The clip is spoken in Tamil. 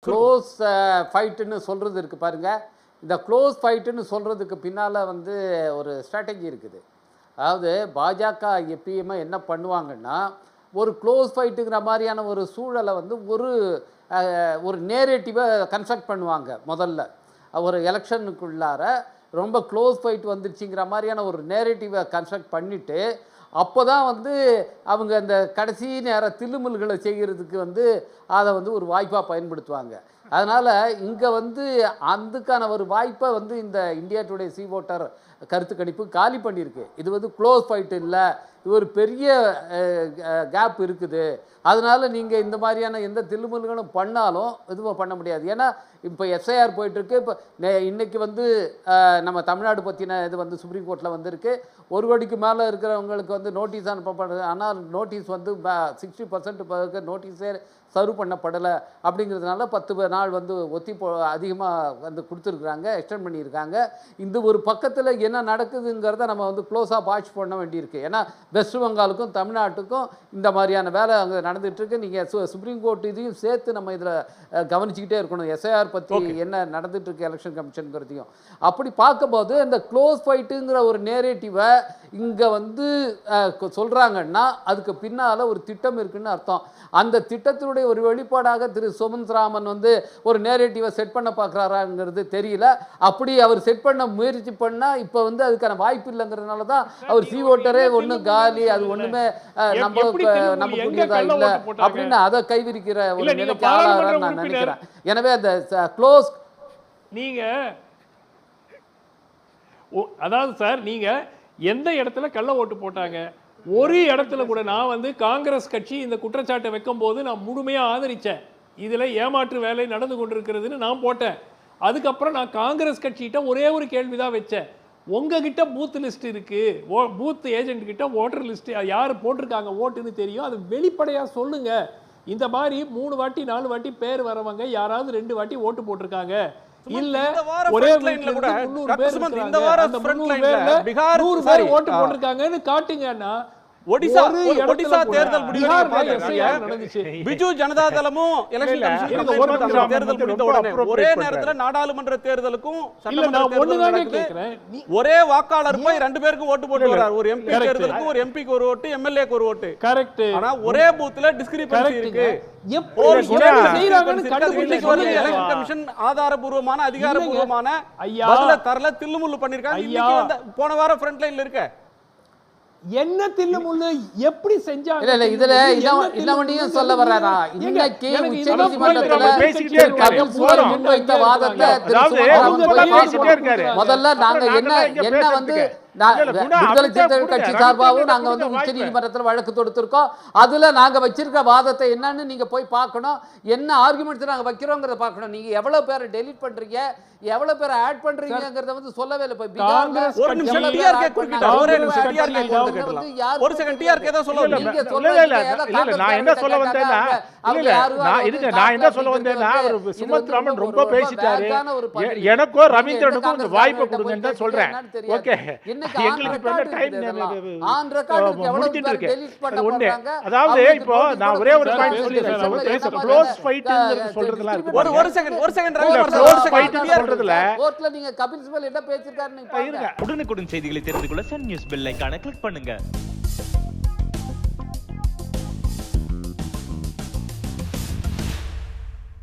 க்ளோஸ் ஃபைட்டுன்னு சொல்கிறது இருக்குது பாருங்கள். இந்த க்ளோஸ் ஃபைட்டுன்னு சொல்கிறதுக்கு பின்னால் வந்து ஒரு ஸ்ட்ராட்டஜி இருக்குது. அதாவது பாஜக எப்பயுமே என்ன பண்ணுவாங்கன்னா, ஒரு க்ளோஸ் ஃபைட்டுங்கிற மாதிரியான ஒரு சூழலை வந்து ஒரு நேரேட்டிவை கன்ஸ்ட்ரக்ட் பண்ணுவாங்க. முதல்ல ஒரு எலெக்ஷனுக்குள்ளார ரொம்ப க்ளோஸ் ஃபைட் வந்துருச்சுங்கிற மாதிரியான ஒரு நேரேட்டிவை கன்ஸ்ட்ரக்ட் பண்ணிவிட்டு, அப்போ தான் வந்து அவங்க அந்த கடைசி நேர தில்லுமுல்களை செய்கிறதுக்கு வந்து அதை வந்து ஒரு வாய்ப்பாக பயன்படுத்துவாங்க. அதனால் இங்கே வந்து அதுக்கான ஒரு வாய்ப்பை வந்து இந்த இந்தியா டுடே சி ஓட்டர் கருத்து கணிப்பு காலி பண்ணியிருக்கு. இது வந்து க்ளோஸ் ஃபைட் இல்லை, இது ஒரு பெரிய கேப் இருக்குது. அதனால் நீங்கள் இந்த மாதிரியான எந்த தில்லுமுல்களும் பண்ணாலும் எதுவும் பண்ண முடியாது. ஏன்னா இப்போ எஸ்ஐஆர் போயிட்டுருக்கு. இப்போ இன்றைக்கி வந்து நம்ம தமிழ்நாடு பற்றின இது வந்து சுப்ரீம் கோர்ட்டில் வந்திருக்கு. 1 கோடிக்கு மேலே இருக்கிறவங்களுக்கு வந்து நோட்டீஸ் அனுப்பப்படுது. ஆனால் நோட்டீஸ் வந்து 60% நோட்டீஸே சர்வ் பண்ணப்படலை. அப்படிங்கிறதுனால 10 நாள் வந்து அதிகமாக வந்து கொடுத்துருக்குறாங்க, எக்ஸ்டெண்ட் பண்ணியிருக்காங்க. இந்த ஒரு பக்கத்தில் என்ன நடக்குதுங்கிறத நம்ம வந்து க்ளோஸாக வாட்ச் பண்ண வேண்டியிருக்கு. ஏன்னா வெஸ்ட் பெங்காலுக்கும் தமிழ்நாட்டுக்கும் இந்த மாதிரியான வேலை அங்கே நடந்துகிட்ருக்கு. நீங்கள் சுப்ரீம் கோர்ட் இதையும் சேர்த்து நம்ம இதில் கவனிச்சிக்கிட்டே இருக்கணும். எஸ்ஐஆர் பற்றி என்ன நடந்துகிட்ருக்கு எலெக்ஷன் கமிஷனுங்கிறதையும். அப்படி பார்க்கும்போது இந்த க்ளோஸ் ஃபைட்டுங்கிற ஒரு நேரேட்டிவை இங்கே வந்து சொல்கிறாங்கன்னா அதுக்கு பின்னால் ஒரு திட்டம் இருக்குதுன்னு அர்த்தம். அந்த திட்டத்தினுடைய ஒரு வெளிப்பாடாக திரு சுமந்த்ராமன் வந்து ஒரு நேரேட்டிவை செட் பண்ண பார்க்குறாராங்கிறது தெரியல. அப்படி அவர் செட் பண்ண முயற்சி பண்ணால் இப்போ வந்து அதுக்கான வாய்ப்பு இல்லைங்கிறதுனால தான் அவர் சி ஓட்டரே ஒன்றும் காலி, அது ஒன்றுமே நமக்குரியதா இல்லை அப்படின்னு அதை கைவிரிக்கிற ஒரு நிலைக்கு ஆளாகிறான்னு நான் நினைக்கிறேன். எனவே அந்த க்ளோஸ் அதாவது சார், நீங்கள் எந்த இடத்துல கள்ள ஓட்டு போட்டாங்க? ஒரு இடத்துல கூட நான் வந்து காங்கிரஸ் கட்சி இந்த குற்றச்சாட்டை வைக்கும் போது நான் முழுமையாக ஆதரித்தேன். இதில் ஏமாற்று வேலை நடந்து கொண்டிருக்கிறதுன்னு நான் போட்டேன். அதுக்கப்புறம் நான் காங்கிரஸ் கட்சிகிட்ட ஒரே ஒரு கேள்வி தான் வச்சேன். உங்ககிட்ட பூத் லிஸ்ட் இருக்குது, பூத் ஏஜென்ட் கிட்ட ஓட்டர் லிஸ்ட் யார் போட்டிருக்காங்க ஓட்டுன்னு தெரியும், அது வெளிப்படையாக சொல்லுங்கள். இந்த மாதிரி 3 வாட்டி 4 வாட்டி பேர் வரவங்க யாராவது 2 வாட்டி ஓட்டு போட்டிருக்காங்க, இல்ல ஒரே வீட்ல கூட 300 பேர் இந்த வார ஃப்ரண்ட் லைன்ல பீகார் 100 பேர் ஓட்டு போட்டுருக்காங்கன்னு காட்டுங்கன்னா ஒடிசா தேர்தல் முடிவு பிஜு ஜனதா தளமும் எலெக்ஷன் கமிஷன் தேர்தல் முடிந்த உடனே ஒரே நேரத்துல நாடாளுமன்ற தேர்தலுக்கும் ஒரே வாக்காளர் போய் 2 பேருக்கு ஓட்டு போட்டு வரார். ஒரு எம்பி தேர்தலுக்கு ஒரு எம்பிக்கு ஒரு ஓட்டு, எம்எல்ஏக்கு ஒரு ஓட்டு. கரெக்ட். ஆனா ஒரே பூத்ல டிஸ்கிரிபன்சி இருக்கு. எலெக்ஷன் கமிஷன் ஆதாரபூர்வமான அதிகாரபூர்வமான பதில தரல, தில்லுமுல்லு பண்ணிருக்காங்க. போன வாரம் ஃப்ரண்ட் லைன்ல இருக்க என்ன தில்லுமுல்லு எப்படி செஞ்சாங்க? இல்ல இதுல இன்னவண்டியும் சொல்ல வர்றாரா? இன்னைக்கு உச்சநீதிமன்றத்துல முன்வைத்த வாதத்தை முதல்ல நாங்க என்ன வந்து விடுதலை சிறுத்தைகள் கட்சி சார்பாகவும் நாங்க வந்து உச்ச நீதிமன்றத்தில் வழக்கு தொடுத்திருக்கோம். அதுல நாங்க வச்சிருக்க வாதத்தை என்னன்னு நீங்க போய் பார்க்கணும். என்ன ஆர்குமெண்ட்ஸ் நாங்க வைக்கிறோங்கிறத பார்க்கணும். நீங்க எவ்வளவு பேரை டெலீட் பண்றீங்க, எவ்வளவு பேரை ஆட் பண்றீங்கிறத வந்து சொல்லவே இல்லை. போய் ஒரு செகண்ட் டிஆர்கே தான் சொல்ல நீங்க நான் என்ன சொல்ல வந்தேன்னா நான் என்ன சொல்ல வந்தேன்னா சுமத்ராமன் ரொம்ப பேசிட்டாரு, எனக்கும் ரவீந்திரனுக்கும் இந்த வாய்ப்பை கொடுங்கன்னு தான் சொல்றேன். ஓகே, அதாவது இப்போ நான் ஒரே ஒரு பாயிண்ட் சொல்லிடுறேன். க்ளோஸ் ஃபைட் சொல்றதுல ஒரு செகண்ட் சொல்றதுல கோர்ட்ல நீங்க கபில் சிபல் என்ன பேசிருக்காருன்னு பாருங்க. உடனுக்குடன் செய்திகளை தெரிந்து கொள்ள சன் நியூஸ் பெல் ஐகானை கிளிக் பண்ணுங்க.